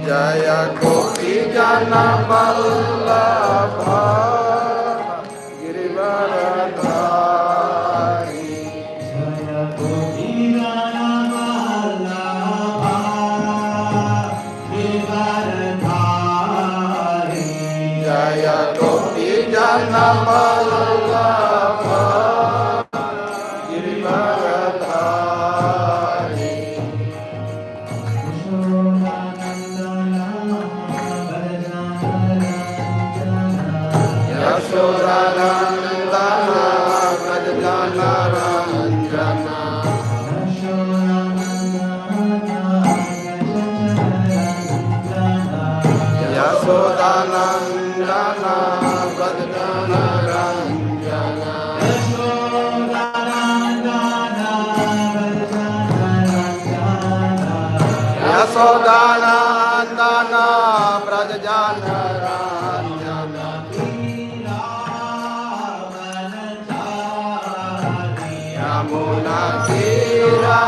Jaya Gopi Jana Vallabha Girivaradhari. Jaya Gopi Jana Vallabha Girivaradhari. Jaya Gopi Jana Vallabha Girivaradhari. Yashodanandana Vrajjana Ranjana. Yashodanandana Vrajjana Ranjana. Yashodanandana Vrajjana Ranjana. Yamuna Tira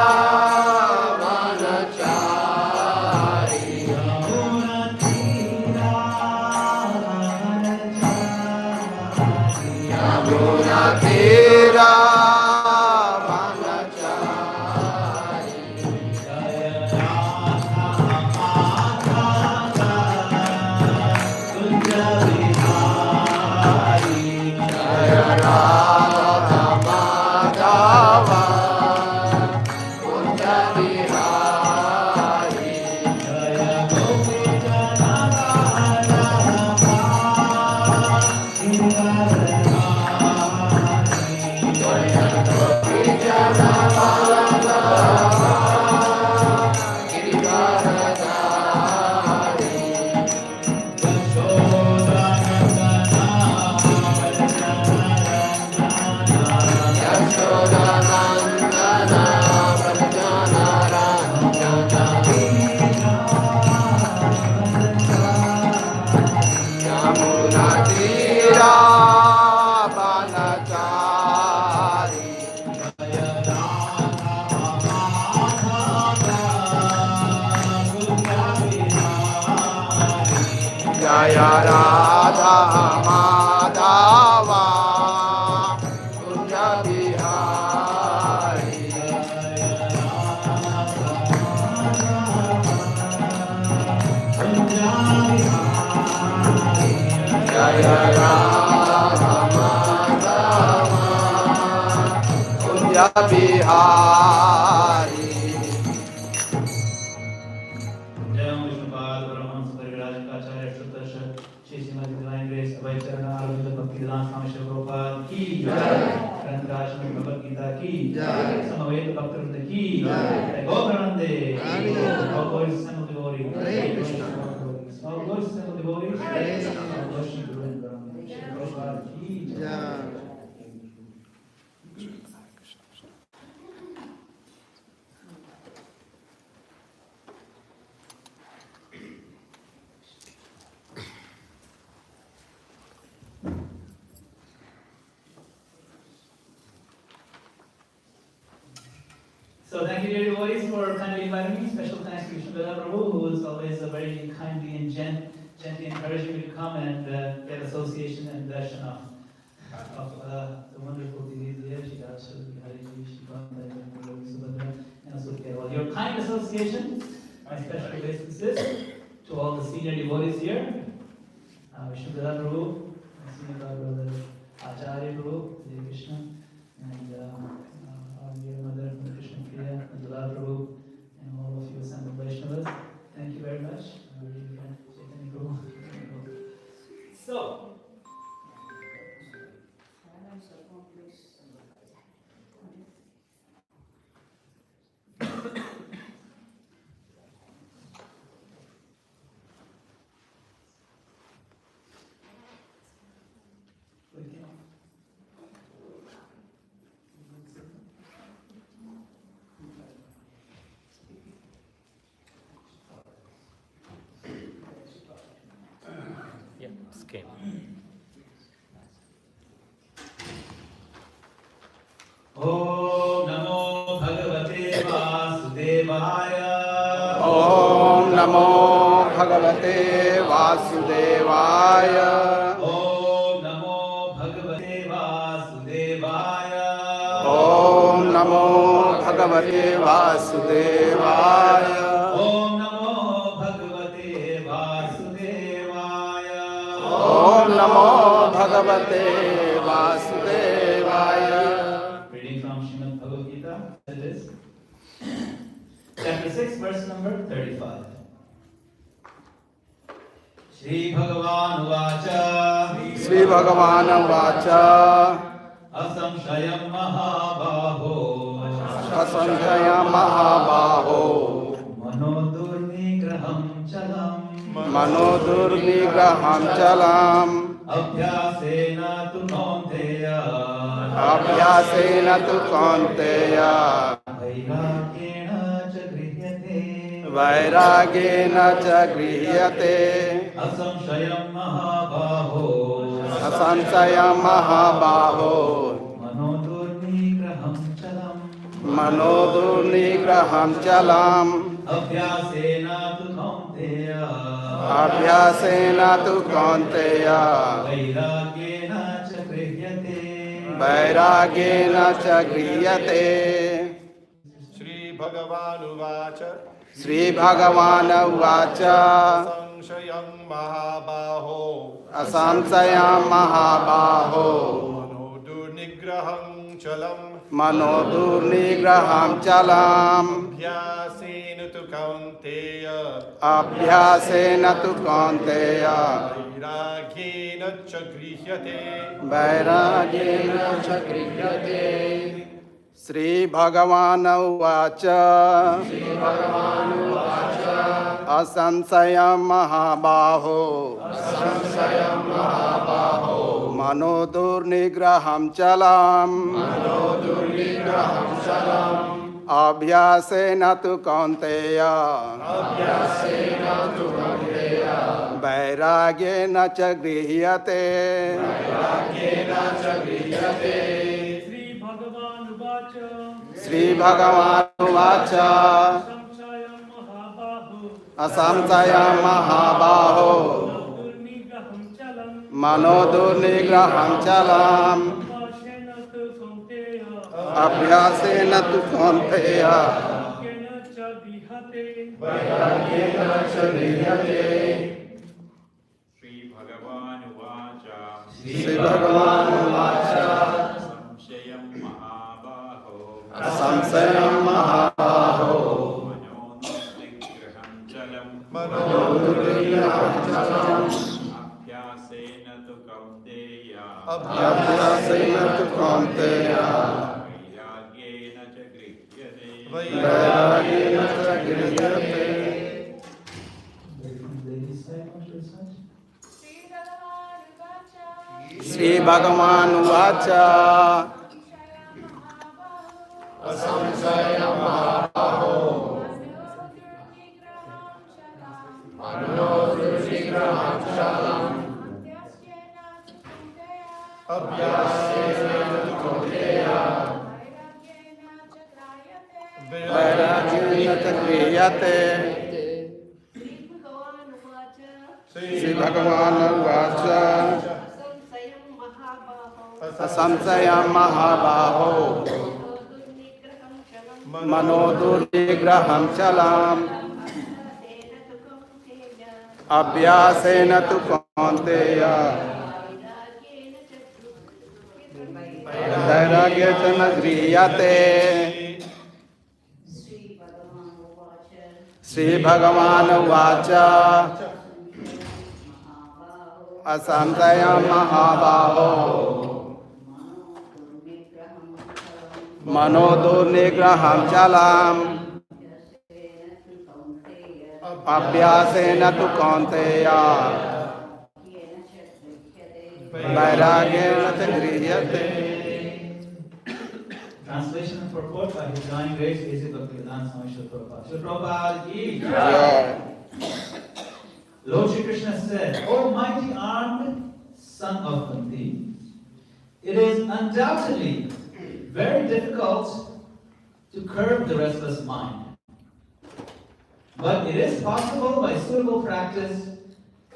Vanachari. Yamuna Tira Vanachari. Yamuna Tira Vanachari. Jaya Radha Madhava Kunja Vihari. Jaya Radha Madhava Kunja Vihari. Jaya Gopi Jana Vallabha Girivaradhari. Jaya Gopi Jana Vallabha Girivaradhari. Yashodanandana Vrajjana Ranjana. Yamuna Tira Vanachari. Jaya Radha Madhava Kunja Vihari. Jaya Radha Madhava Kunja Vihari. Jaya Radha Madhava Kunja Vihari. जय विष्णुपाद परमहंस परिव्राजक आचार्य शुद्धश Shri Shrimati divine grace अभय चरण आरविंद भक्तिदास स्वामी श्री प्रभुपाद की जय। ग्रंथराज में भगवद गीता की जय। समवेत भक्तवृंद की जय। गौरानंदे all glories to the glory Hare Krishna. all glories to the glory Hare Krishna. all glories to the glory Shri Prabhupada की जय। Jai. So thank you dear devotees for kindly inviting me. Special thanks to Vishnu Prabhu, who is always very kindly and gently encouraging me to come and get association and darshan of the wonderful devotees here, Shri Hariji, Shri Bhakta, Subhadra, and also get all your kind association. My special obeisances to all the senior devotees here, Vishnu Prabhu, my senior brother Acharya Prabhu, Hare Krishna, and our dear mother Krishna Priya, Dula Prabhu, and all of you assembled Vaishnavas. Thank you very much. Chaitanya Prabhu. So, Yeah, scale. Om Namo Bhagavate Vasudevaya. Om Namo Bhagavate Vasudevaya. Om Namo Bhagavate Vasudevaya. Om Namo Bhagavate Vasudevaya. Om Namo Bhagavate Vasudevaya. Om Namo Bhagavate Vasudevaya. Reading from Srimad Bhagavad Gita, it is chapter 6, verse number 35. Shri Bhagavan Vacha. Sri Bhagavan Vacha. Asamshayam Mahabaho. Asamshaya Mahabaho. Manodurnigraham chalam. Manodurnigraham chalam. Abhyasena tu kaunteya. Abhyasena tu kaunteya. Vairagyena cha grihyate. Vairagena cha grihyate. Asamshayam Mahabaho. Asamshaya Mahabaho. Manodurnigraham chalam. Manodurnigraham chalam. Abhyasena tu kaunteya. Abhyasena tu kaunteya. Vairagyena cha grihyate. Vairagena cha grihyate. Shri Bhagavan Uvacha Sri Bhagavan Vacha. Samshayam Mahabaho Asamsaya Mahabaho. Manodurnigraham Chalam Manodurnigraham chalam. Abhyasena tu Kaunteya Abhyasena tu kaunteya. Vairagyena cha grihyate. Vairagena cha grihyate. Sri Bhagavan Vacha. Asamsaya Mahabaho. Manodurnigraham chalam. Abhyasena tu kaunteya. Vairagyena cha grihyate. Sri Bhagavan Vacha Sri Bhagavan Vacha. Samshayam Mahabahu Asamsaya Mahabaho. Durnigraham Chalam Manodurnigraham chalam. Vashena tu Kaunteya Abhyasena tu kaunteya. Kena cha Dihate Shri Bhagavan Vacha Sri Bhagavan Vacha. Samshayam Mahabaho Asamsaya Mahabaho. Manodurnigraham Chalam Abhyasena tu Kaunteya Abhyasena tu kaunteya. Vairagyena cha grihyate Vairagena cha grihyate. Ladies' side, want to recite? Sri Bhagavan Vacha. Vairagena cha grihyate. Sri Bhagavan Vacha. Asamsaya Mahabaho. Manodurnigraham chalam. Abhyasena tu kaunteya. Vairagyena grihyate. Sri Bhagavan Vacha. Asamsaya Mahabaho. Manodurnigraham chalam. Abhyasena tu kaunteya. Vairagyena cha grihyate. Translation and purport by His Divine Grace A.C. Bhaktivedanta Swami Srila Prabhupada. Srila Prabhupada ki Jai. Lord Shri Krishna said, O mighty armed son of Kunti, it is undoubtedly very difficult to curb the restless mind. But it is possible by suitable practice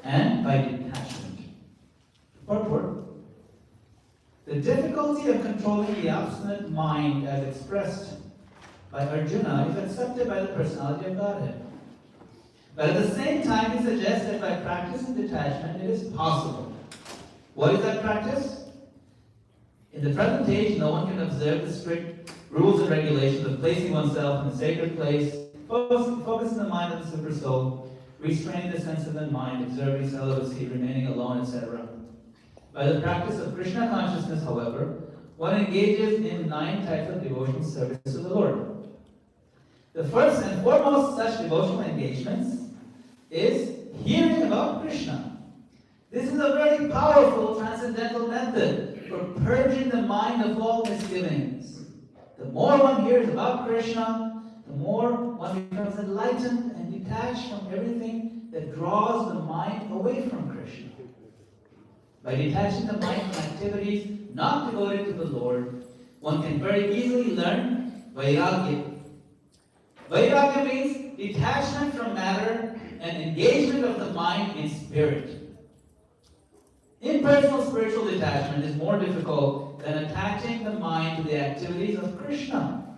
and by detachment. Purport. The difficulty of controlling the obstinate mind as expressed by Arjuna is accepted by the personality of Godhead. But at the same time, he suggests that by practicing detachment, it is possible. What is that practice? In the present age, no one can observe the strict rules and regulations of placing oneself in a sacred place, focusing the mind on the super soul, restraining the sense of the mind, observing celibacy, remaining alone, etc. By the practice of Krishna consciousness, however, one engages in 9 types of devotional service to the Lord. The first and foremost such devotional engagements is hearing about Krishna. This is a very powerful transcendental method for purging the mind of all misgivings. The more one hears about Krishna, the more one becomes enlightened and detached from everything that draws the mind away from Krishna. By detaching the mind from activities not devoted to the Lord, one can very easily learn Vairagya. Vairagya means detachment from matter and engagement of the mind in spirit. Impersonal spiritual detachment is more difficult than attaching the mind to the activities of Krishna.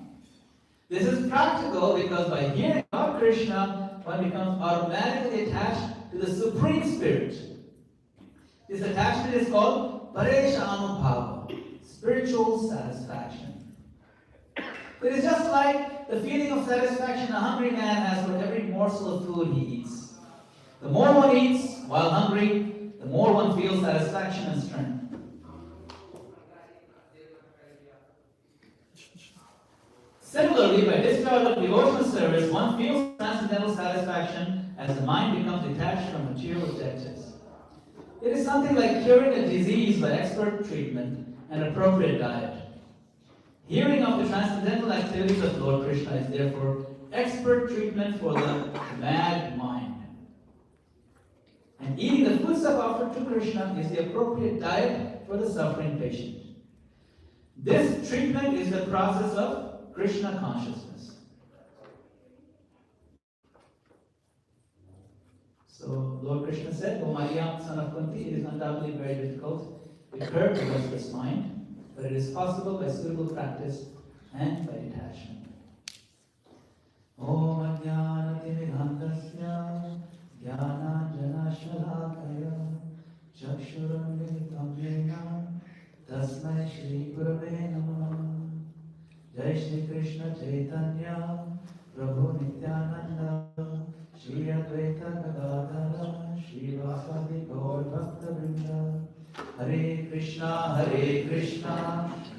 This is practical because by hearing about Krishna, one becomes automatically attached to the Supreme Spirit. This attachment is called Paresha Anubhava, spiritual satisfaction. It is just like the feeling of satisfaction a hungry man has for every morsel of food he eats. The more one eats while hungry, the more one feels satisfaction and strength. Similarly, by discharge of devotional service, one feels transcendental satisfaction as the mind becomes detached from material objectives. It is something like curing a disease by expert treatment and appropriate diet. Hearing of the transcendental activities of Lord Krishna is therefore expert treatment for the mad mind. And eating the foodstuff offered to Krishna is the appropriate diet for the suffering patient. This treatment is the process of Krishna consciousness. So Lord Krishna said, O Maryam, son of Kunti, it is undoubtedly very difficult to curb the restless mind, but it is possible by suitable practice and by detachment. Om Ajnanatimidhantasya Jnananjanashalakaya Chakshuramilitam Yena Tasmai Shri Gurave Namah. Jai Shri Krishna Chaitanya Prabhu Nityananda Shri Advaita Gadadhara Shri Vasadi Gaur Bhakta Vrinda. Hare Krishna,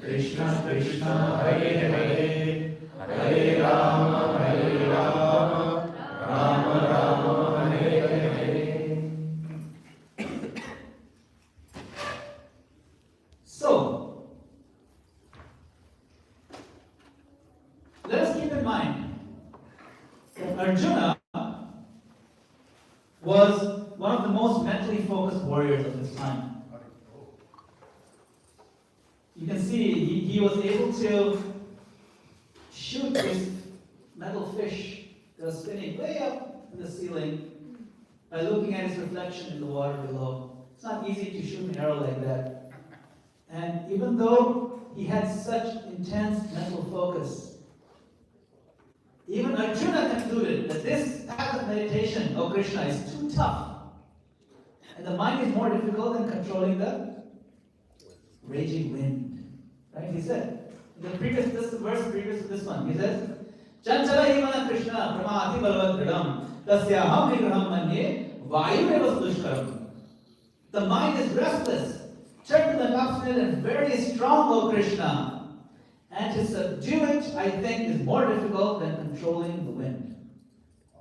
Krishna Krishna, Hare Hare, Hare Rama, Rama Rama, Hare Hare. So, let us keep in mind that Arjuna was one of the most mentally focused warriors of his time. You can see he was able to shoot this metal fish that was spinning way up in the ceiling by looking at his reflection in the water below. It's not easy to shoot an arrow like that. And even though he had such intense mental focus, even Arjuna concluded that this path of meditation, O Krishna, is too tough. And the mind is more difficult than controlling the raging wind. Right? He said, in the previous, this verse previous to this one, he says, Chanchala himana Krishna pramati balvat dridam tasyaham vigraham manye vayureva dushkaram. The mind is restless, turbulent, obstinate, and very strong, O Krishna. And to subdue it, I think, is more difficult than controlling the wind.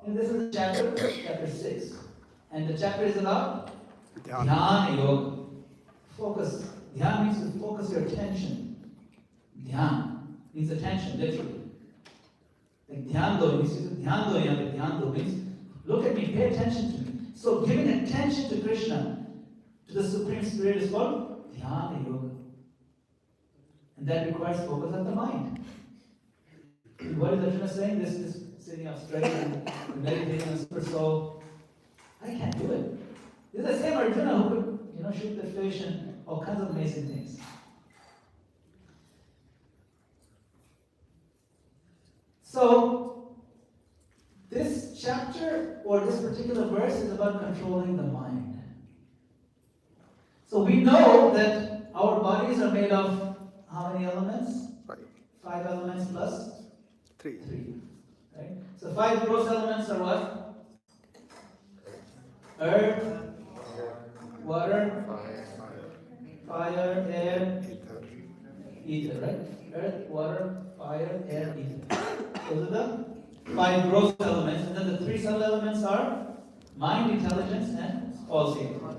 And this is chapter 6. And the chapter is about Dhyana Yoga. Focus. Dhyana means to focus your attention. Dhyan means attention, literally. Like Dhyando means look at me, pay attention to me. So giving attention to Krishna, to the Supreme Spirit, is called Dhyana Yoga. And that requires focus of the mind. What is Arjuna saying? This sitting up straight and meditating on super soul. I can't do it. This is the same Arjuna who could, shoot the fish and all kinds of amazing things. So, this chapter or this particular verse is about controlling the mind. So we know that our bodies are made of how many elements? 5 elements plus 3. 3. Right? So 5 gross elements are what? Earth, water, fire, air, ether, right? Earth, water, fire, air, ether. Those are the 5 gross elements, and then the 3 sub-elements are mind, intelligence, and false ego.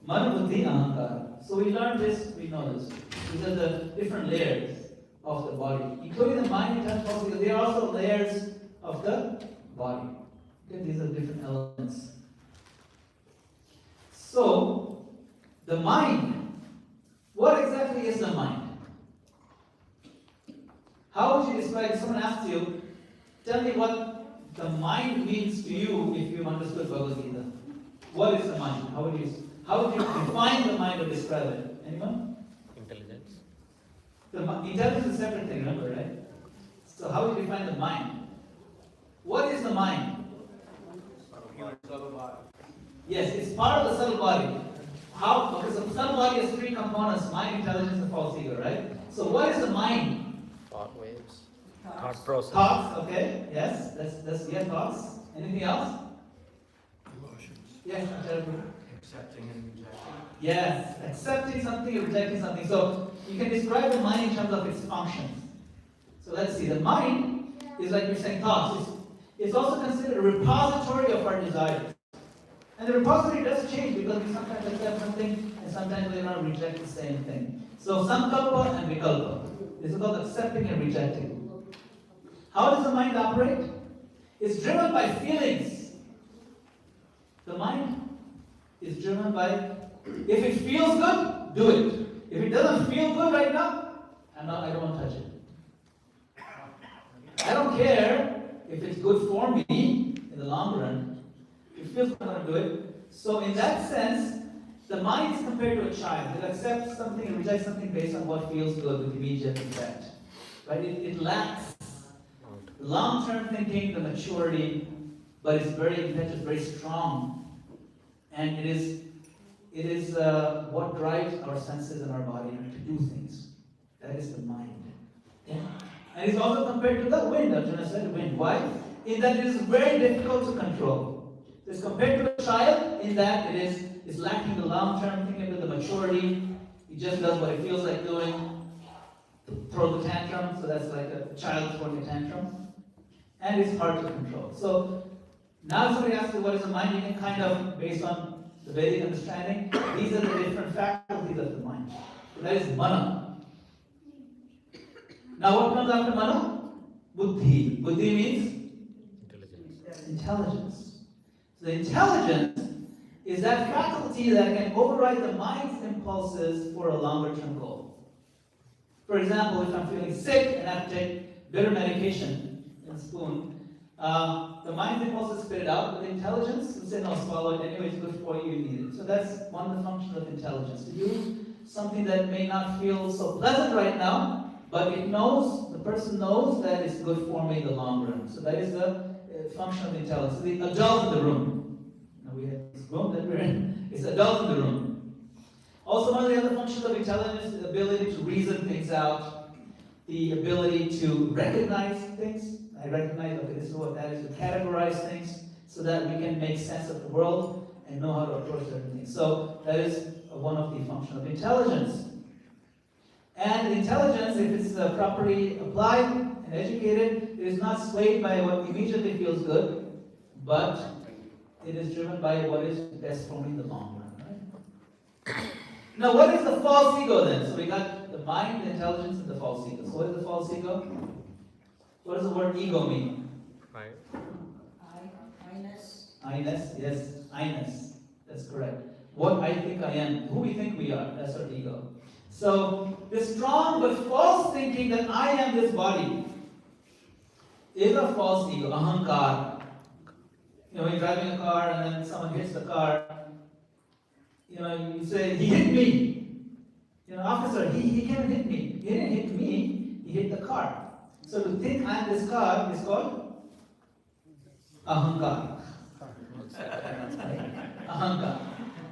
Mana, buddhi, ahankara. So we learned this, we know this. These are the different layers of the body, including the mind, intelligence, false ego. They are also layers of the body. Okay, these are different elements. So, the mind, what exactly is the mind? How would you describe, if someone asked you, tell me what the mind means to you if you understood Bhagavad Gita. What is the mind? How would you define the mind or describe it? Anyone? Intelligence. Intelligence is a separate thing, remember, right? So how would you define the mind? What is the mind? Yes, it's part of the subtle body. How? Because the subtle body has 3 components: mind, intelligence, and false ego, right? So what is the mind? Thought waves. Thought process. Thoughts, okay, yes, that's yeah, thoughts. Anything else? Emotions. Yes, Acharya. Accepting and rejecting. Yes, accepting something and rejecting something. So you can describe the mind in terms of its functions. So let's see, the mind is like you're saying thoughts. It's also considered a repository of our desires. And the repository does change because we sometimes accept something and sometimes we not reject the same thing. So sankalpa and vikalpa. This is called accepting and rejecting. How does the mind operate? It's driven by feelings. The mind is driven by, if it feels good, do it. If it doesn't feel good right now, I don't want to touch it. I don't care if it's good for me in the long run. If it feels good, I'm going to do it. So in that sense, the mind is compared to a child. It accepts something and rejects something based on what feels good with immediate effect. Right? It lacks long-term thinking, the maturity, but it's very impetuous, very strong. And it is what drives our senses and our body to do things. That is the mind. Yeah? And it's also compared to the wind. Arjuna said wind. Why? In that it is very difficult to control. It's compared to a child in that it's lacking the long-term thinking with the maturity. It just does what it feels like doing. Throw the tantrum, so that's like a child throwing a tantrum. And it's hard to control. So now if somebody asks you what is the mind, you can kind of, based on the Vedic understanding, these are the different faculties of the mind. So that is mana. Now what comes after mana? Buddhi. Buddhi means? Intelligence. So the intelligence is that faculty that can override the mind's impulses for a longer term goal. For example, if I'm feeling sick and I have to take bitter medication in a spoon, the mind's impulses spit it out, but the intelligence will say, no, swallow it anyway, it's good for you, you need it. So that's one of the functions of intelligence. To do something that may not feel so pleasant right now, but it knows, the person knows that it's good for me in the long run. So that is the function of intelligence. The adult in the room. Now we have this room that we're in. It's adult in the room. Also, one of the other functions of intelligence is the ability to reason things out, the ability to recognize things. I recognize, okay, this is what that is, to categorize things so that we can make sense of the world and know how to approach certain things. So that is one of the functions of intelligence. And intelligence, if it's properly applied and educated, it is not swayed by what immediately feels good, but it is driven by what is best for me in the long run. Right? Now, what is the false ego then? So we got the mind, the intelligence, and the false ego. So what is the false ego? What does the word ego mean? Right. I-ness, yes, I-ness. That's correct. What I think I am, who we think we are, that's our ego. So, the strong but false thinking that I am this body is a false ego, ahankar. When you're driving a car and then someone hits the car, you say, he hit me. Officer, he came and hit me. He didn't hit me, he hit the car. So to think I am this car is called ahankar. Ahankar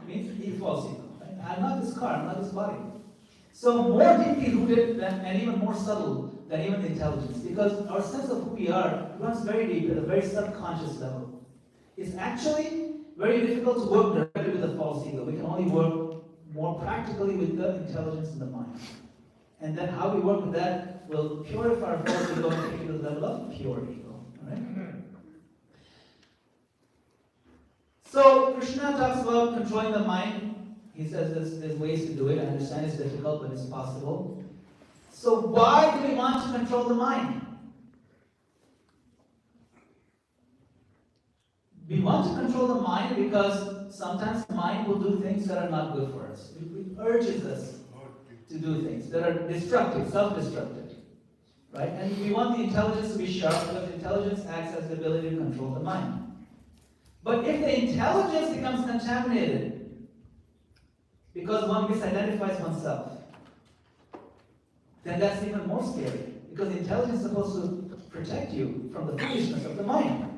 means he false ego. Right? I'm not this car, I'm not this body. So more deeply rooted and even more subtle than even the intelligence, because our sense of who we are runs very deep at a very subconscious level. It's actually very difficult to work directly with the false ego. We can only work more practically with the intelligence in the mind. And then how we work with that will purify our false ego and take it to the level of pure ego. Alright? So Krishna talks about controlling the mind. He says there's ways to do it. I understand it's difficult, but it's possible. So why do we want to control the mind? We want to control the mind because sometimes the mind will do things that are not good for us. It urges us to do things that are destructive, self-destructive. Right? And we want the intelligence to be sharp because intelligence acts as the ability to control the mind. But if the intelligence becomes contaminated because one misidentifies oneself, then that's even more scary. Because the intelligence is supposed to protect you from the foolishness of the mind.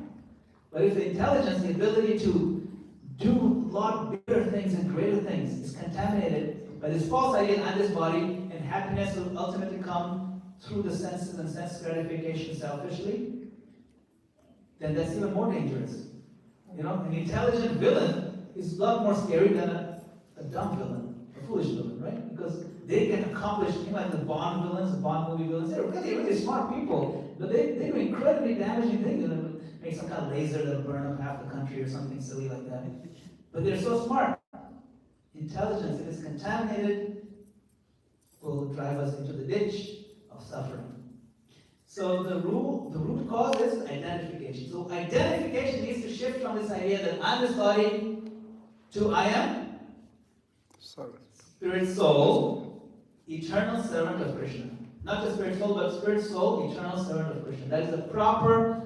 But if the intelligence, the ability to do a lot bigger things and greater things is contaminated by this false idea and this body, and happiness will ultimately come through the senses and sense gratification selfishly, then that's even more dangerous. An intelligent villain is a lot more scary than a dumb villain, a foolish villain, right? Because they can accomplish, like the Bond villains, the Bond movie villains, they're really, really smart people, but they do incredibly damaging things. Make some kind of laser that'll burn up half the country or something silly like that. But they're so smart. Intelligence, if it's contaminated, will drive us into the ditch of suffering. So the root cause is identification. So identification needs to shift from this idea that I'm this body to I am spirit soul, eternal servant of Krishna. Not just spirit soul, but spirit soul, eternal servant of Krishna. That is the proper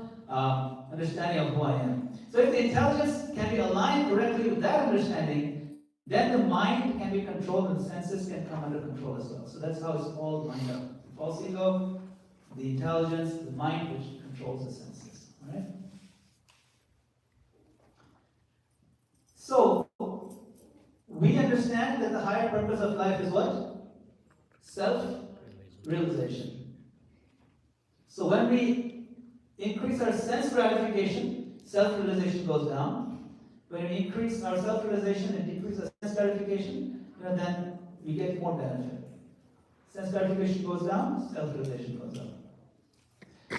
understanding of who I am. So if the intelligence can be aligned correctly with that understanding, then the mind can be controlled and the senses can come under control as well. So that's how it's all lined up. The false ego, the intelligence, the mind which controls the senses. Alright? So, we understand that the higher purpose of life is what? Self-realization. So when we increase our sense gratification, self-realization goes down. When we increase our self-realization and decrease our sense gratification, then we get more benefit. Sense gratification goes down, self-realization goes up.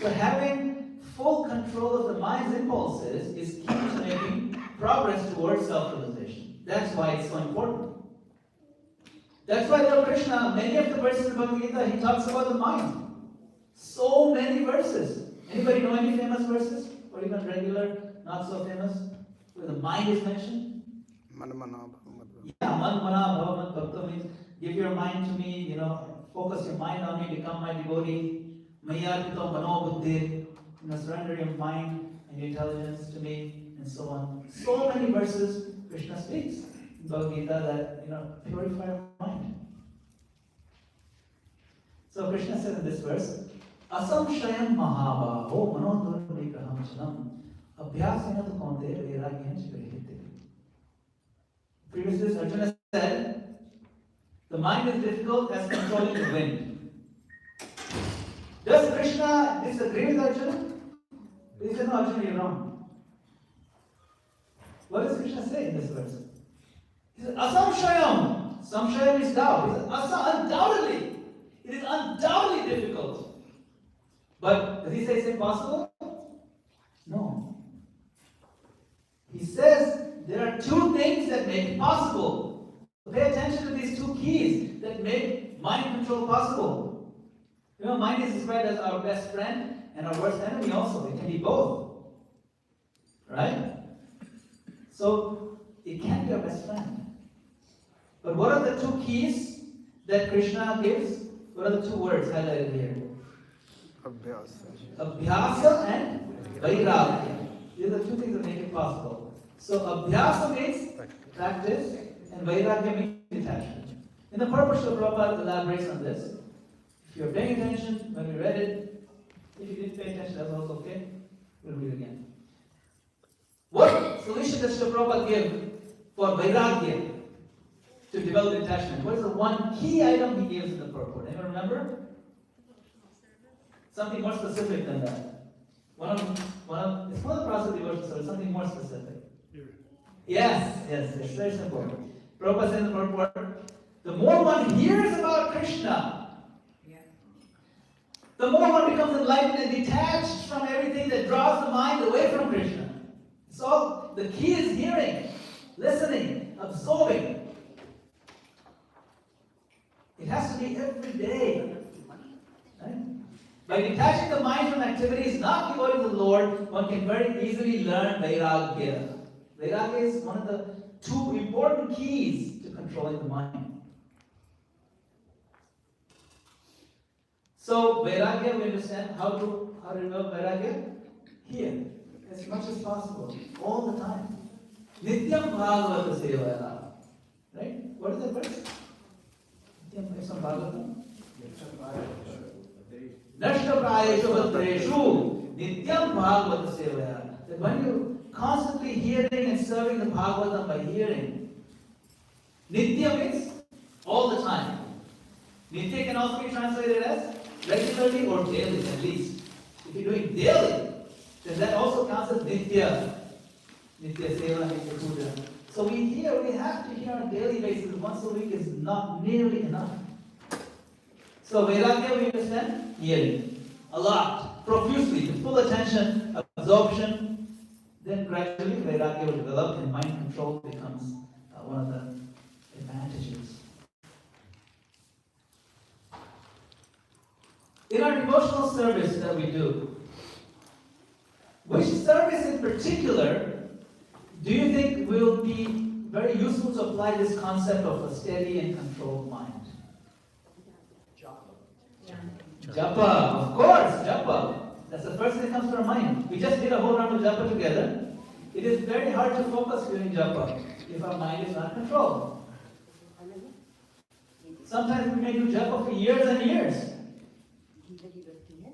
So having full control of the mind's impulses is key to making progress towards self-realization. That's why it's so important. That's why Lord Krishna, many of the verses in Bhagavad Gita, he talks about the mind. So many verses. Anybody know any famous verses? Or even regular, not so famous? Where the mind is mentioned? Yeah, man mana bhava bhakta means give your mind to me, focus your mind on me, become my devotee. Mayarpito mano buddhi, surrender your mind and your intelligence to me, and so on. So many verses Krishna speaks in Bhagavad Gita that purify our mind. So Krishna says in this verse, Asamshayam mahabaho manodurvigraham chalam abhyasena tu kaunte vairagyan chigrihite. Previously Arjuna said, the mind is difficult as controlling the wind. Does Krishna disagree with Arjuna? He said, no, Arjuna, you're wrong. What does Krishna say in this verse? He said, Asamshayam. Samshayam is doubt. He said, undoubtedly. It is undoubtedly difficult. But does he say it's impossible? No. He says there are two things that make it possible. Pay attention to these two keys that make mind control possible. Mind is described as our best friend and our worst enemy also. It can be both. Right? So, it can be our best friend. But what are the two keys that Krishna gives? What are the two words highlighted here? अभ्यास Abhyasa and Vairagya. These are the two things that make it possible. So Abhyasa means practice and Vairagya means detachment. In the purpose of Prabhupada elaborates on this. If you're paying attention when we read it, if you didn't pay attention, that's also okay. We'll read it again. What solution does Srila Prabhupada give for Vairagya to develop detachment? What is the one key item he gives in the purport? Anyone remember? Something more specific than that. It's one of the process of devotion, so it's something more specific. Yes, very simple. Prabhupada says in the purport, the more one hears about Krishna, the more one becomes enlightened and detached from everything that draws the mind away from Krishna. So the key is hearing, listening, absorbing. It has to be every day. Right? By detaching the mind from activities not devoted to the Lord, one can very easily learn Vairagya. Vairagya is one of the two important keys to controlling the mind. So Vairagya, we understand how to develop Vairagya? Here, as much as possible, all the time. Nityam Bhagavata Sevaya. Right? What is that verse? Nityam Bhagavata? Nashta Prayeshu Bhatreshu Nityam Bhagavata Sevaya. That when you constantly hearing and serving the Bhagavatam by hearing, Nitya means all the time. Nitya can also be translated as regularly or daily at least. If you're doing daily, then that also counts as Nitya. Nitya Seva, Nitya Puja. So we have to hear on a daily basis. Once a week is not nearly enough. So Vairagya, we understand? Hearing. A lot. Profusely, with full attention, absorption. Then gradually Vairagya will develop and mind control becomes one of the advantages. In our devotional service that we do, which service in particular do you think will be very useful to apply this concept of a steady and controlled mind? Japa, of course, japa. That's the first thing that comes to our mind. We just did a whole round of japa together. It is very hard to focus during japa if our mind is not controlled. Sometimes we may do japa for years and years.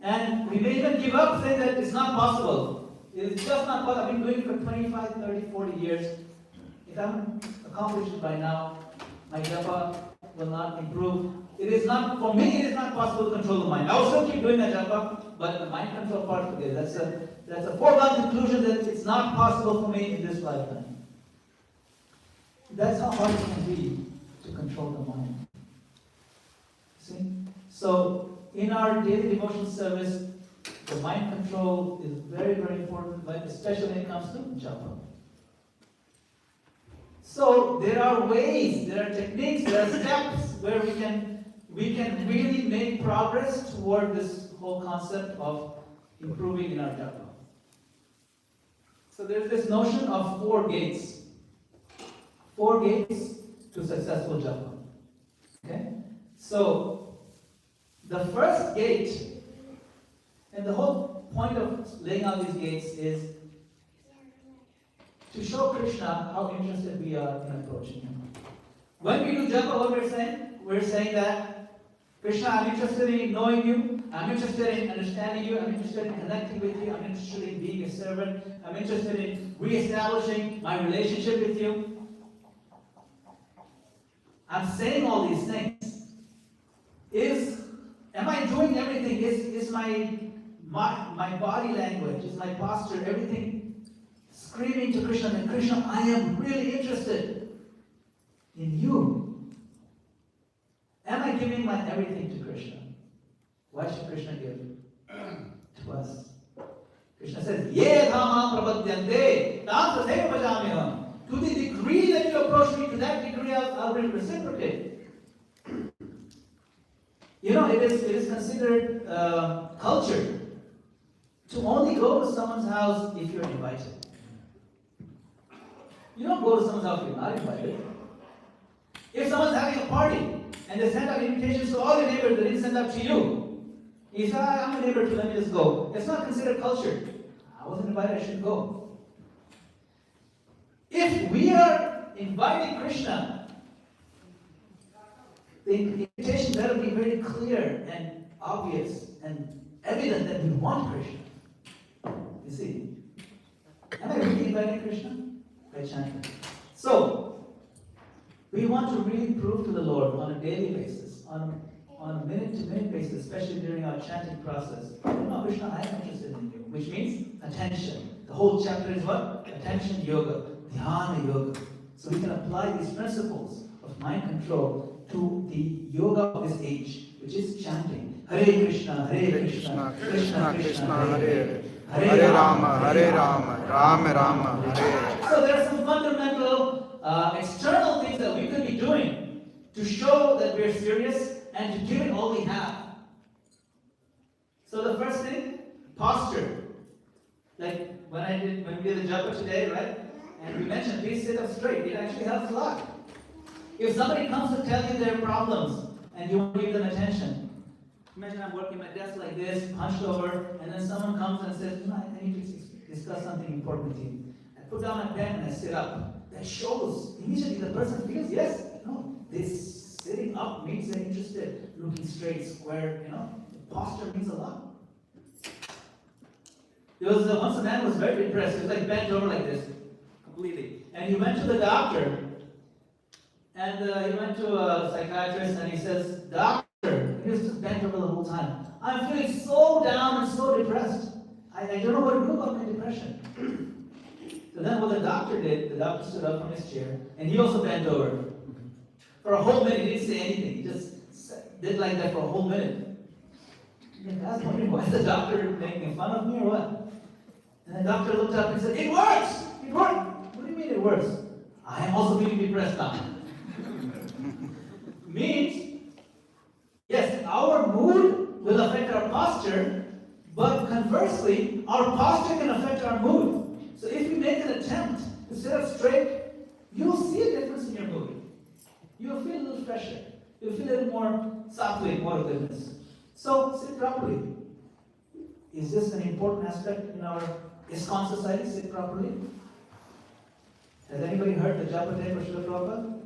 And we may even give up saying that it's not possible. It's just not possible. I've been doing it for 25, 30, 40 years. If I haven't accomplished it by now, my japa will not improve. It is not, for me, it is not possible to control the mind. I will still keep doing that japa, but the mind control part of it, that's a foregone conclusion that it's not possible for me in this lifetime. That's how hard it can be to control the mind. See? So, in our daily devotional service, the mind control is very, very important, but especially when it comes to japa. So there are ways, there are techniques, there are steps where we can really make progress toward this whole concept of improving in our japa. So there's this notion of 4 gates. 4 gates to successful japa. Okay? So the first gate, and the whole point of laying out these gates is to show Krishna how interested we are in approaching him. When we do japa, what we're saying? We're saying that, Krishna, I'm interested in knowing you, I'm interested in understanding you, I'm interested in connecting with you, I'm interested in being a servant, I'm interested in re-establishing my relationship with you. I'm saying all these things. Am I doing everything? Is my body language, is my posture, everything screaming to Krishna that Krishna, I am really interested in you. Am I giving my everything to Krishna? Why should Krishna give to us? Krishna says, Ye dhamam prapadyante, tam tatheva bhajamiham. To the degree that you approach me, to that degree I'll reciprocate. You know, it is considered culture to only go to someone's house if you're invited. You don't go to someone's house if you're not invited. If someone's having a party and they send out invitations to all your neighbors, they didn't send out to you. You say, I'm a neighbor too, let me just go. It's not considered culture. I wasn't invited, I should go. If we are inviting Krishna, the invitation better be very clear and obvious and evident that we want Krishna. You see? Am I really inviting Krishna? By chanting. So, we want to really prove to the Lord on a daily basis, on a minute-to-minute basis, especially during our chanting process. No, Krishna, I am interested in you. Which means attention. The whole chapter is what? Attention yoga, dhyana yoga. So we can apply these principles of mind control to the yoga of this age, which is chanting. Hare Krishna, Krishna Krishna, Krishna, Hare Hare, Hare Rama, Rama Rama, Hare Hare. So there are some fundamental external things that we could be doing to show that we're serious and to give it all we have. So the first thing, posture. Like when we did the japa today, right? And we mentioned, please sit up straight. It actually helps a lot. If somebody comes to tell you their problems and you want to give them attention, imagine I'm working my desk like this, hunched over, and then someone comes and says, I need to discuss something important with you. I put down my pen and I sit up. That shows, immediately the person feels, yes, this sitting up means they're interested, looking straight, square, the posture means a lot. There was once a man who was very depressed. He was like bent over like this, completely. And he went to the doctor, and he went to a psychiatrist, and he says, Doctor, he was just bent over the whole time. I'm feeling so down and so depressed. I don't know what to do about my depression. So then what the doctor did, the doctor stood up from his chair, and he also bent over. For a whole minute, he didn't say anything. He just did like that for a whole minute. And I was wondering, why is the doctor making fun of me or what? And the doctor looked up and said, it works! It worked! What do you mean it works? I am also feeling depressed now. Means, yes, our mood will affect our posture, but conversely, our posture can affect our mood. So if you make an attempt to sit up straight, you'll see a difference in your mood. You'll feel a little fresher. You'll feel a little more sattvic, more goodness. So sit properly. Is this an important aspect in our ISKCON society? Sit properly. Has anybody heard the japa tape of Srila Prabhupada?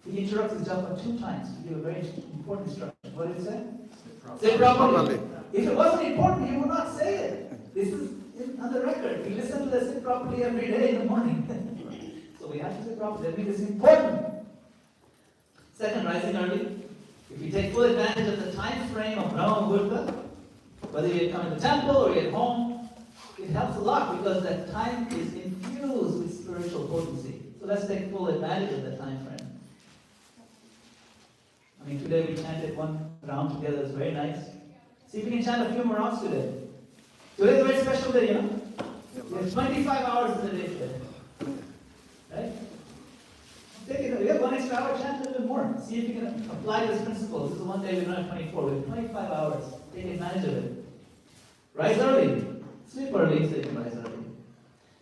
He interrupts the japa 2 times to give a very important instruction. What did he say? Sit properly. If it wasn't important, he would not say it. This is on the record. We listen to the sit properly every day in the morning. So we have to sit properly. That means it's important. Second, rising early. If you take full advantage of the time frame of Brahma Muhurta, whether you come to the temple or you're at home, it helps a lot because that time is infused with spiritual potency. So let's take full advantage of that time frame. I mean, today we chanted 1 round together. It's very nice. See if we can chant a few more rounds today. Today is a very special day, We have 25 hours in the day today. Right? Take it. We have 1 extra hour, chant a little bit more. See if you can apply this principle. This is one day we don't have 24. We have 25 hours. Take advantage of it. Rise early. Sleep early so you can rise early.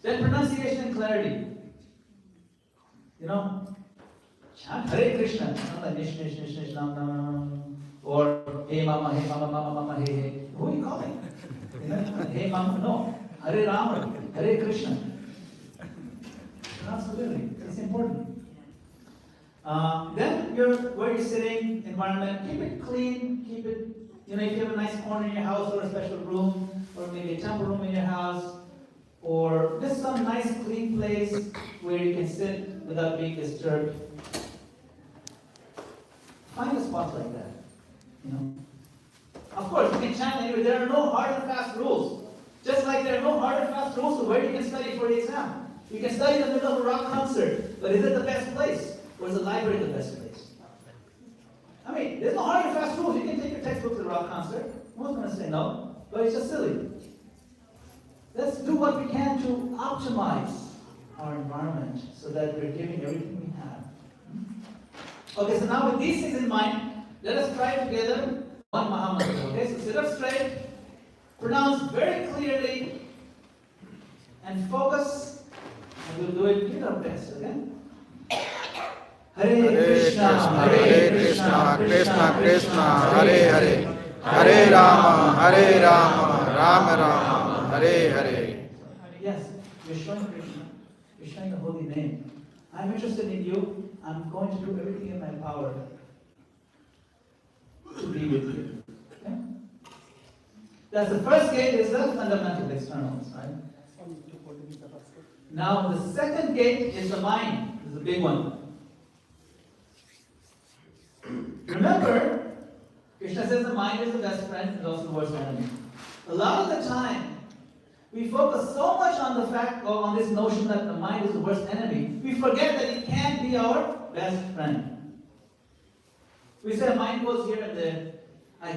Then pronunciation and clarity. Chant Hare Krishna. Not like Nish, Nish, Nish, Nish, Nam, Nam, Nam. Or Hey Mama, Hey Mama, Mama, Mama, Hey, Hey. Who are you calling? Hey Mama, no. Hare Rama, Hare Krishna. Pronounce clearly. It's important. Then where you're sitting, environment, keep it clean, keep it, if you have a nice corner in your house or a special room, or maybe a temple room in your house, or just some nice clean place where you can sit without being disturbed. Find a spot like that, Of course, you can chant anywhere. There are no hard and fast rules. Just like there are no hard and fast rules to where you can study for the exam. You can study in the middle of a rock concert, but is it the best place? Or is the library the best place? I mean, there's no hard and fast rules. You can take your textbook to the rock concert. No one's going to say no, but it's just silly. Let's do what we can to optimize our environment so that we're giving everything we have. Okay, so now with these things in mind, let us try together one Mahamantra. Okay, so sit up straight, pronounce very clearly, and focus, and we'll do it in our best, okay? Hare Hare Krishna, Krishna, Hare Krishna, Krishna Krishna, Hare Hare. Hare Rama, Rama Rama, Hare Hare. Yes, you're showing Krishna. You're showing the holy name. I'm interested in you. I'm going to do everything in my power to be with you. Okay? That's the first gate is the fundamental externals, right? Now the second gate is the mind. Is the big one. Remember, Krishna says the mind is the best friend and also the worst enemy. A lot of the time, we focus so much on the fact, or on this notion that the mind is the worst enemy, we forget that it can be our best friend. We say mind goes here and there. I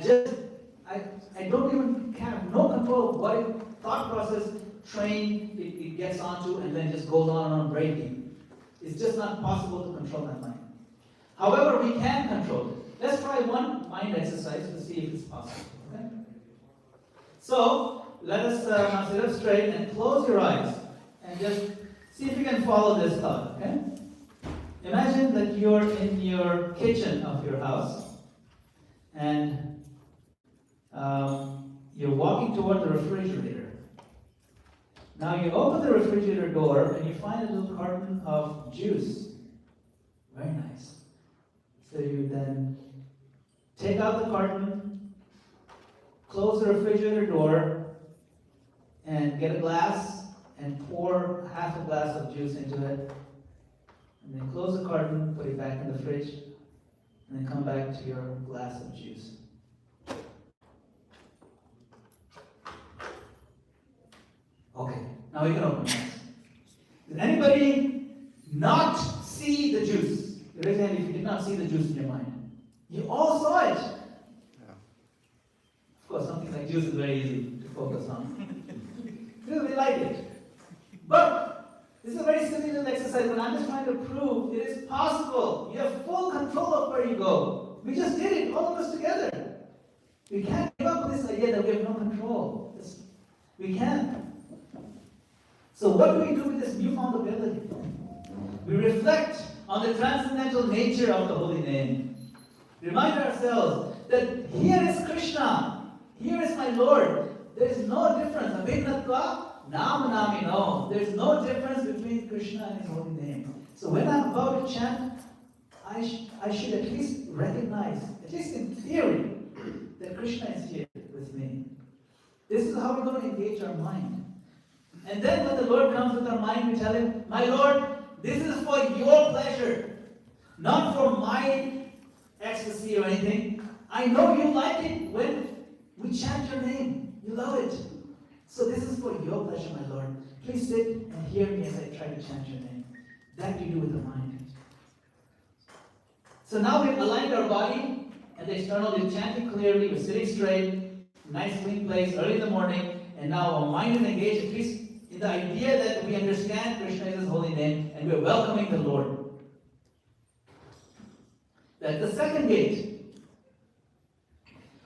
don't even have no control of what thought process train it gets onto and then just goes on and on breaking. It's just not possible to control that mind. However, we can control it. Let's try one mind exercise to see if it's possible. Okay? So, let us now sit up straight and close your eyes and just see if you can follow this thought. Okay? Imagine that you're in your kitchen of your house and you're walking toward the refrigerator. Now you open the refrigerator door and you find a little carton of juice. Very nice. So you then take out the carton, close the refrigerator door, and get a glass and pour half a glass of juice into it. And then close the carton, put it back in the fridge, and then come back to your glass of juice. Okay, now you can open your eyes. Did anybody not see the juice? Raise your hand if you did not see the juice in your mind. You all saw it. Of course, something like juice is very easy to focus on. Because we like it. But this is a very silly little exercise, and I'm just trying to prove it is possible. You have full control of where you go. We just did it, all of us together. We can't give up with this idea that we have no control. We can't. So what do we do with this newfound ability? We reflect on the transcendental nature of the holy name. Remind ourselves that here is Krishna. Here is my Lord. There is no difference. Abhinatva nam namino. There is no difference between Krishna and his holy name. So when I'm about to chant, I should at least recognize, at least in theory, that Krishna is here with me. This is how we're going to engage our mind. And then when the Lord comes with our mind, we tell him, my Lord, this is for your pleasure, not for my ecstasy or anything. I know you like it when we chant your name. You love it. So this is for your pleasure, my Lord. Please sit and hear me as I try to chant your name. That you do with the mind. So now we've aligned our body and the external. We're chanting clearly. We're sitting straight. Nice clean place early in the morning. And now our mind is engaged, at least in the idea that we understand Krishna is his holy name and we're welcoming the Lord. That's the second gate.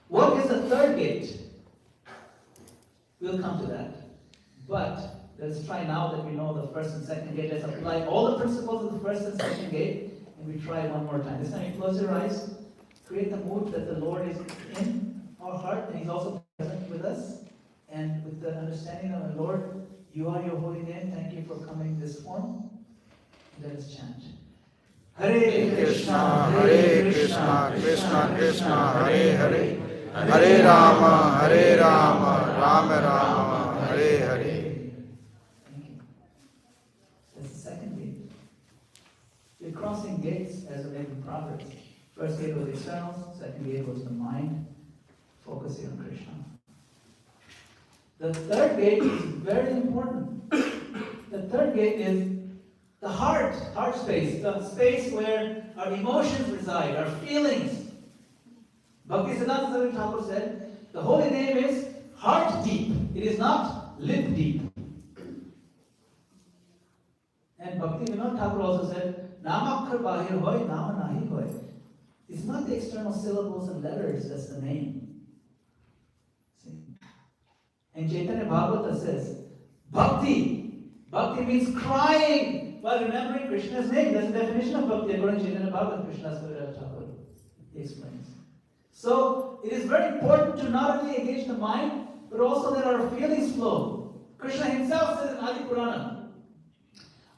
What is the third gate? We'll come to that. But let's try now that we know the first and second gate. Let's apply all the principles of the first and second gate, and we try one more time. This time you close your eyes, create the mood that the Lord is in our heart, and he's also present with us. And with the understanding of the Lord, you are your holy name. Thank you for coming this form. Let us chant. Hare Krishna, Krishna, Krishna Krishna, Hare Hare. Hare Rama, Rama Rama, Hare Hare. Thank you. That's the second gate. You're crossing gates as we're making progress. First gate was external, second gate was the mind, focusing on Krishna. The third gate is very important. The third gate is the heart space, the space where our emotions reside, our feelings. Bhaktisiddhanta Saraswati Thakur said, the holy name is heart deep. It is not lip deep. And Bhakti Vinod Thakur also said, Namakkar bahir hoy, nama nahi hoy. It's not the external syllables and letters that's the name. See? And Chaitanya Bhagavata says, Bhakti. Bhakti means crying. while remembering Krishna's name. That's the definition of bhakti according to Chaitanya Bhagavat, Krishna's Kaviraj Thakur. He explains. So, it is very important to not only engage the mind, but also that our feelings flow. Krishna himself says in Adi Purana,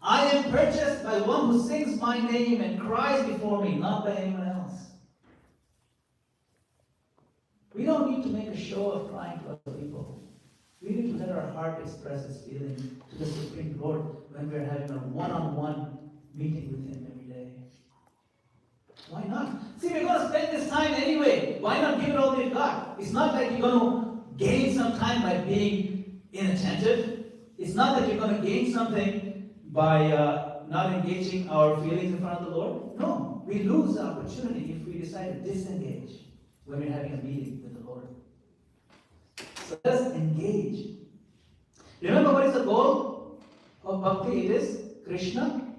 I am purchased by one who sings my name and cries before me, not by anyone else. We don't need to make a show of crying to other people. We need to let our heart express its feeling to the Supreme Lord when we're having a one-on-one meeting with Him every day. Why not? See, we're going to spend this time anyway. Why not give it all we've got? It's not like you're going to gain some time by being inattentive. It's not that you're going to gain something by not engaging our feelings in front of the Lord. No, we lose the opportunity if we decide to disengage when we're having a meeting with the Lord. So let us engage. Remember what is the goal of bhakti? It is Krishna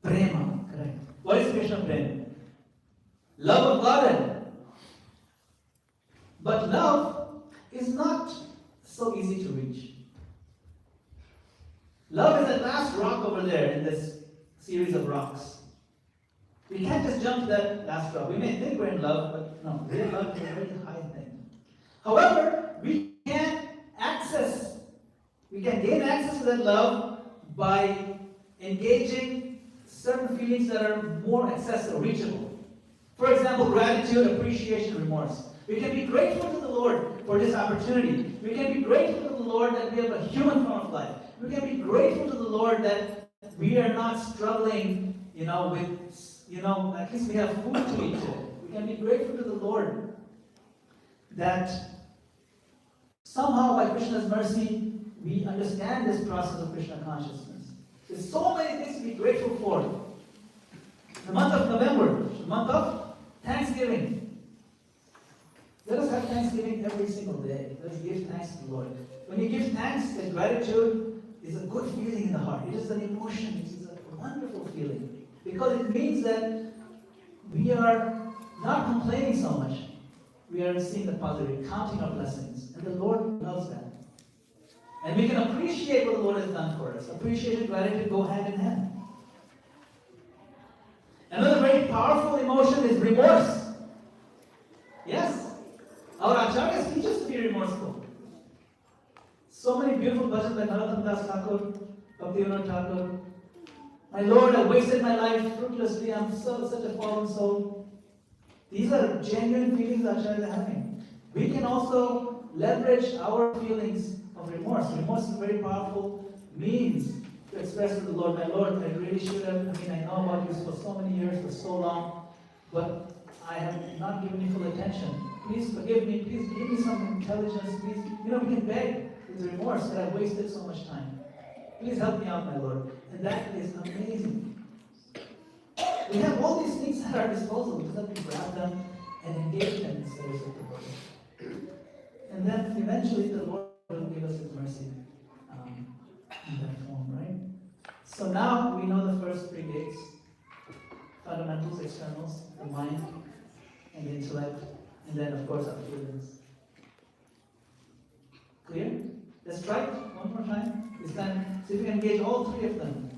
prema. Correct. What is Krishna prema? Love of God. But love is not so easy to reach. Love is that last rock over there in this series of rocks. We can't just jump to that last rock. We may think we're in love, but no, real love is a very high thing. However, we can gain access to that love by engaging certain feelings that are more accessible, reachable. For example, gratitude, appreciation, remorse. We can be grateful to the Lord for this opportunity. We can be grateful to the Lord that we have a human form of life. We can be grateful to the Lord that we are not struggling, at least we have food to eat today. We can be grateful to the Lord that somehow by Krishna's mercy, we understand this process of Krishna consciousness. There's so many things to be grateful for. The month of November, the month of Thanksgiving. Let us have Thanksgiving every single day. Let us give thanks to the Lord. When you give thanks, that gratitude is a good feeling in the heart. It is an emotion. It is a wonderful feeling. Because it means that we are not complaining so much. We are seeing the positive, counting our blessings. And the Lord loves that. And we can appreciate what the Lord has done for us. Appreciation and gratitude go hand in hand. Another very powerful emotion is remorse. Yes? Our acharyas teach us to be remorseful. So many beautiful bhajans by Narottam Das Thakur, Bhaktivinoda Thakur. My Lord, I wasted my life fruitlessly. I'm such a fallen soul. These are genuine feelings that acharyas are having. We can also leverage our feelings of remorse. Remorse is a very powerful means to express to the Lord, my Lord, I really should have, I know about you for so many years, for so long, but I have not given you full attention. Please forgive me, please give me some intelligence, please. We can beg with remorse that I've wasted so much time. Please help me out, my Lord. And that is amazing. We have all these things at our disposal. We just have to grab them and engage them in the service of the Lord. And then eventually the Lord will give us His mercy in that form, right? So now we know the first three gates: fundamentals, externals, the mind, and the intellect, and then of course our feelings. Clear? Let's try it one more time. This time, see if we can engage all three of them.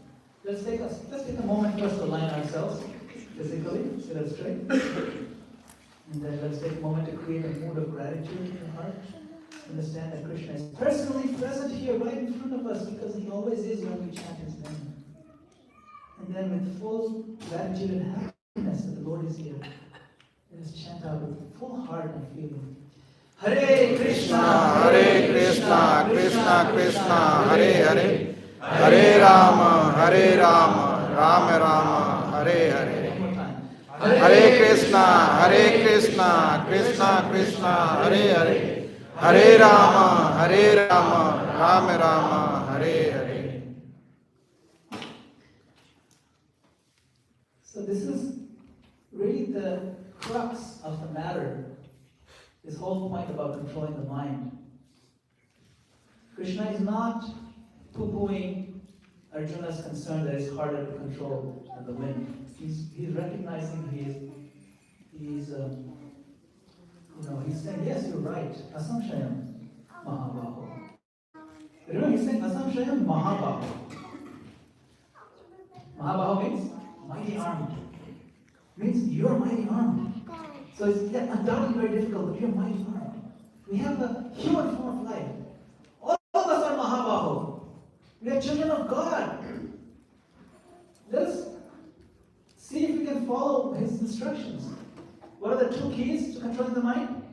Let's take a moment first to align ourselves physically, sit up straight. And then let's take a moment to create a mood of gratitude in the heart. Understand that Krishna is personally present here right in front of us because He always is when we chant His name. And then with full gratitude and happiness that the Lord is here, let us chant out with full heart and feeling. Hare Krishna, Krishna, Krishna, Hare Hare, Hare Rama, Rama Rama, Hare Hare. One more time. Hare Krishna, Krishna Krishna, Hare Hare, Hare Rama, Rama Rama, Hare Hare. So this is really the crux of the matter. This whole point about controlling the mind. Krishna is not poo-pooing Arjuna's concern that it's harder to control than the wind. He's recognizing he's saying, yes, you're right. Asamshayam Mahabaho. Remember, he's saying Asamshayam Mahabaho. Mahabahu means mighty armed. Means you're mighty armed. So it's undoubtedly very difficult, but you're mighty armed. We have the human form of life. All of us are Mahabahu. We are children of God. Let us see if we can follow his instructions. What are the two keys to controlling the mind?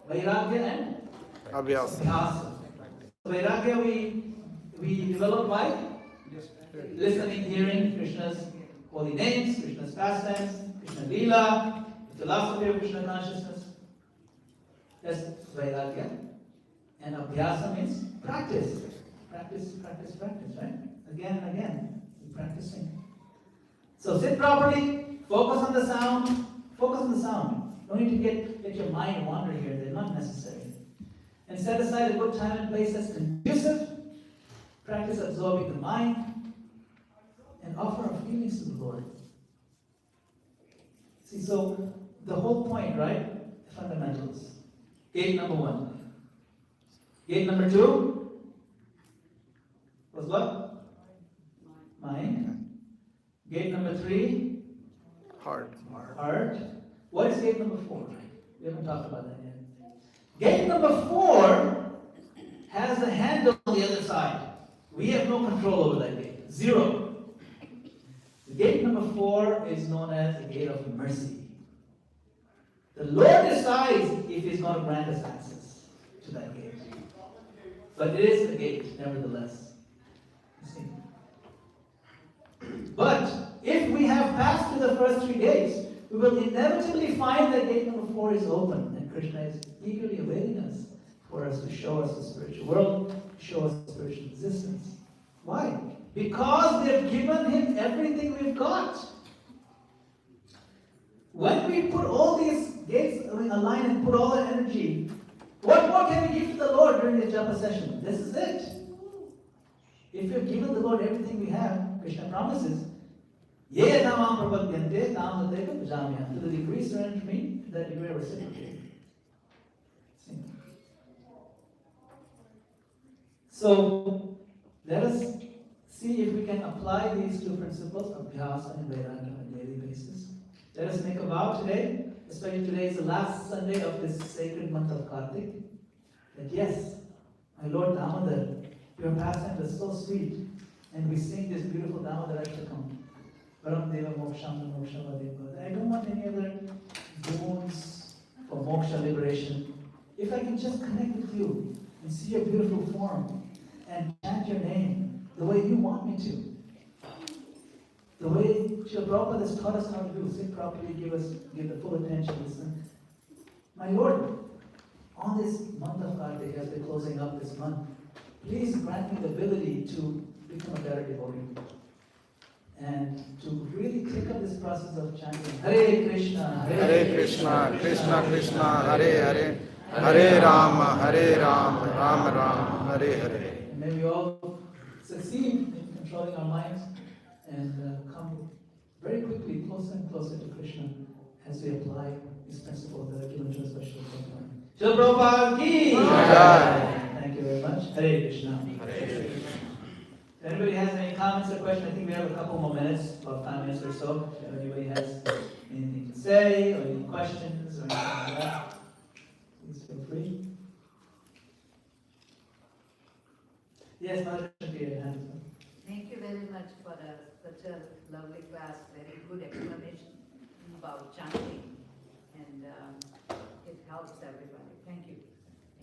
Vairagya and Abhyasa. Abhyasa. Vairagya we develop by listening, hearing Krishna's holy names, Krishna's pastimes, Krishna Leela, the philosophy of Krishna consciousness. That's Vairagya. And Abhyasa means practice. Practice, right? Again and again. We're practicing. So sit properly, focus on the sound. Focus on the sound. No need to get your mind wander here. They're not necessary. And set aside a good time and place that's conducive. Practice absorbing the mind. And offer our feelings to the Lord. See, so the whole point, right? Fundamentals. Gate number 1. Gate number 2 was what? Mind. Gate number 3? Heart. Heart. What is gate number 4? We haven't talked about that yet. Gate number 4 has the handle on the other side. We have no control over that gate. 0. The gate number 4 is known as the gate of mercy. The Lord decides if He's going to grant us access to that gate. But it is the gate, nevertheless. You see? But if we have passed through the first 3 gates, we will inevitably find that gate number 4 is open, and Krishna is eagerly awaiting us for us to show us the spiritual world, show us the spiritual existence. Why? Because we have given Him everything we've got. When we put all these gates align and put all our energy, what more can we give to the Lord during the japa session? This is it. If you've given the Lord everything we have, Krishna promises, Ye tamam prapadyante tam tateka pajamya. To the degree surrendered to me, to that degree I reciprocate. So, let us see if we can apply these two principles, Abhyasa and Vairagya, on a daily basis. Let us make a vow today, especially today is the last Sunday of this sacred month of Kartik, that yes, my Lord Damodar, your pastime is so sweet, and we sing this beautiful Damodar Ashtakam. Param Deva Moksham Mokshavadeva. I don't want any other boons for moksha liberation. If I can just connect with you and see your beautiful form and chant your name the way you want me to. The way Srila Prabhupada has taught us how to do, sit properly, give the full attention, listen. My Lord, on this month of Kartik, as we're closing up this month, please grant me the ability to become a better devotee. And to really take up this process of chanting Hare Krishna, Hare Krishna, Krishna Krishna, Hare Hare, Hare Rama, Rama Rama, Hare Hare. And may we all succeed in controlling our minds and come very quickly closer and closer to Krishna as we apply these principles that are given to us by Srila Prabhupada. Srila Prabhupada ki jai. Thank you very much. Hare Krishna. If anybody has any comments or questions, I think we have a couple more minutes, about 5 minutes or so. If anybody has anything to say, or any questions, or anything like that, please feel free. Yes, Mother Shakti, Thank you very much for such a lovely class, very good explanation about chanting, and it helps everybody. Thank you.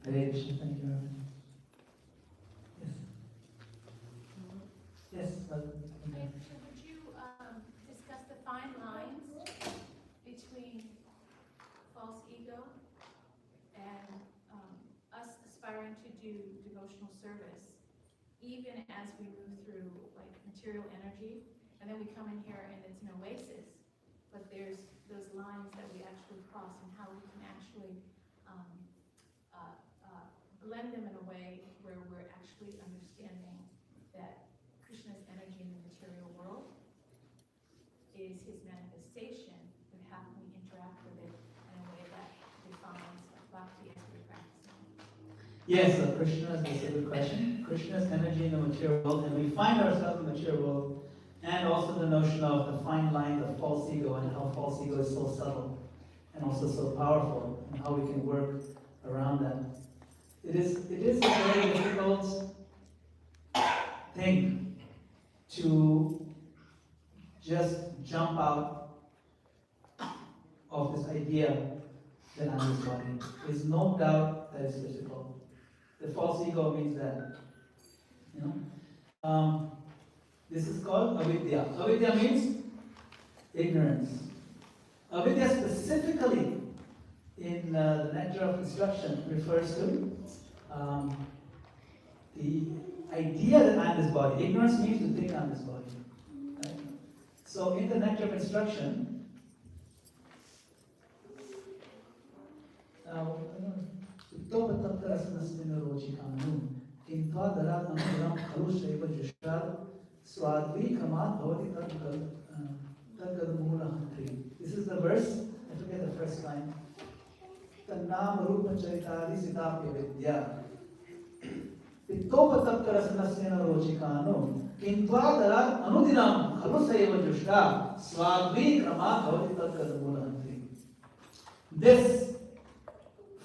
Hare Krishna, thank you very much. Yes. Yes, Mother. Would you discuss the fine lines between false ego and us aspiring to do devotional service, even as we move through like material energy, and then we come in here and it's an oasis, but there's those lines that we actually cross, and how we can actually blend them in a way where we're actually understanding that Krishna's energy in the material world is His manifestation, and how can we interact with it in a way that defines bhakti as we practice it? Yes, Krishna, that's a good question. Krishna's energy in the material world, and we find ourselves in the material world, and also the notion of the fine line of false ego and how false ego is so subtle and also so powerful, and how we can work around that. It is a very difficult thing to just jump out of this idea that I'm this body. There's no doubt that it's difficult. The false ego means that, you know. This is called avidya. Avidya means ignorance. Avidya specifically in the Nectar of Instruction refers to the idea that I'm this body. Ignorance means to think I'm this body. Right? So in the Nectar of Instruction, this is the verse, I forget the first line. Tannam rupa charitadi sitapya vidya. Pittopatapkarasnasena rochikano. Kintva anudinam khalusaiva jushta. Swadvi krama bhavati tatkadamulahantri. This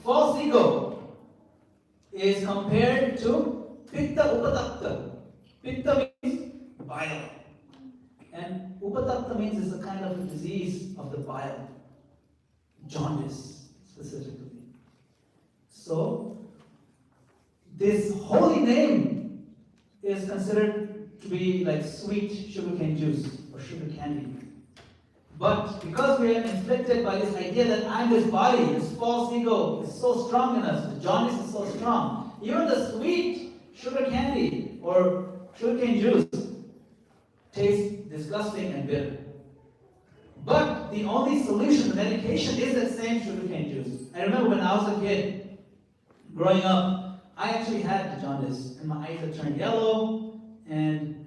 false ego is compared to pitta upatapta. Pitta means bile. And upatapta means it's a kind of a disease of the bile. Jaundice, specifically. So, this holy name is considered to be like sweet sugarcane juice or sugar candy. But because we are inflicted by this idea that I'm this body, this false ego is so strong in us, the jaundice is so strong, even the sweet sugar candy or sugarcane juice tastes disgusting and bitter. But the only solution, the medication, is that same sugarcane juice. I remember when I was a kid, growing up, I actually had the jaundice, and my eyes had turned yellow, and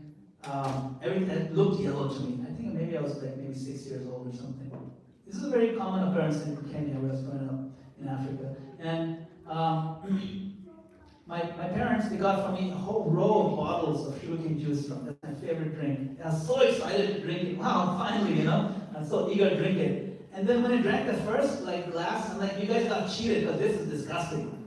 everything looked yellow to me. I think maybe I was like maybe 6 years old or something. This is a very common occurrence in Kenya, where I was growing up in Africa. And my parents, they got for me a whole row of bottles of sugarcane juice. That's my favorite drink. And I was so excited to drink it. Wow, finally, you know. I'm so eager to drink it. And then when I drank the first glass, I'm like, you guys got cheated because this is disgusting.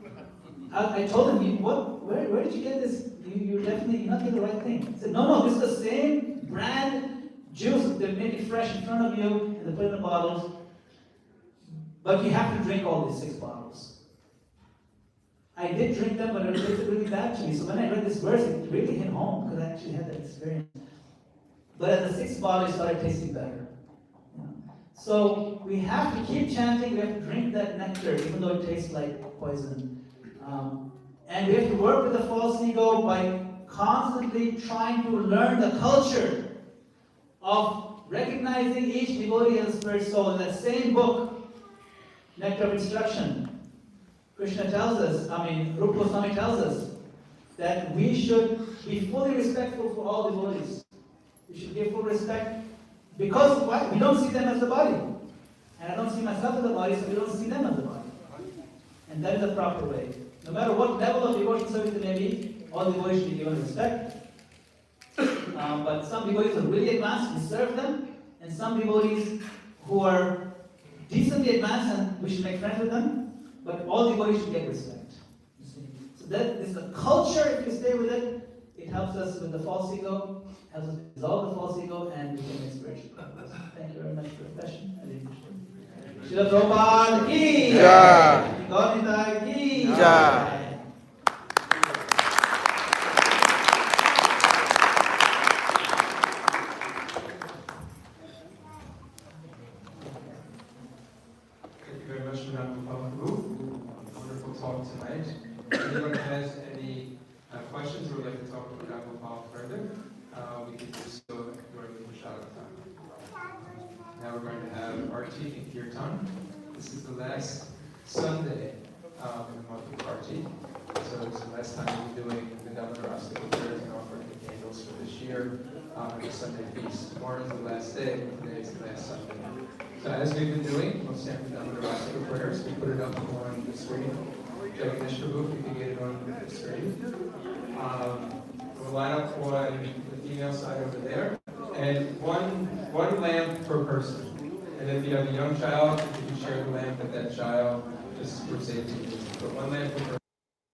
I told them, where did you get this? You're not getting the right thing. He said, no, this is the same brand juice. They make it fresh in front of you, and they put it in the bottles. But you have to drink all these 6 bottles. I did drink them, but it tasted really bad to me. So when I read this verse, it really hit home, because I actually had that experience. But at the 6th bottle, it started tasting better. So we have to keep chanting, we have to drink that nectar, even though it tastes like poison. And we have to work with the false ego by constantly trying to learn the culture of recognizing each devotee as a spirit soul. In that same book, Nectar of Instruction, Krishna tells us, Rupa Goswami tells us, that we should be fully respectful for all devotees. We should give full respect, because why? We don't see them as the body. And I don't see myself as the body, so we don't see them as the body. And that is the proper way. No matter what level of devotion service there may be, all devotees should be given respect. But some devotees are really advanced, we serve them. And some devotees who are decently advanced, and we should make friends with them. But all devotees should get respect. You see? So that is the culture, if you stay with it, it helps us with the false ego, helps us dissolve the false ego, and we can make spiritual progress. Thank you very much for your question. Srila Prabhupada ki jai. Gaur Nitai ki jai. Thank you very much, Madam Prabhu. Wonderful talk tonight. If anyone has any questions or would like to talk to Madam Prabhu further, we can do so during the Prashad time. Now we're going to have Arti and Kirtan. This is the last Sunday in the month of Arti. So it's the last time we'll be doing the Damodar Ostaka prayers and offering the candles for this year on the Sunday feast. Tomorrow is the last day, and today is the last Sunday. So as we've been doing, we'll stand for Damodar Ostaka prayers. We put it up on the screen. Jagadish Prabhu, if you can get it on the screen. We'll line up on the female side over there. And one lamp per person. And if you have a young child, you can share the lamp with that child, just for safety. But one lamp per person.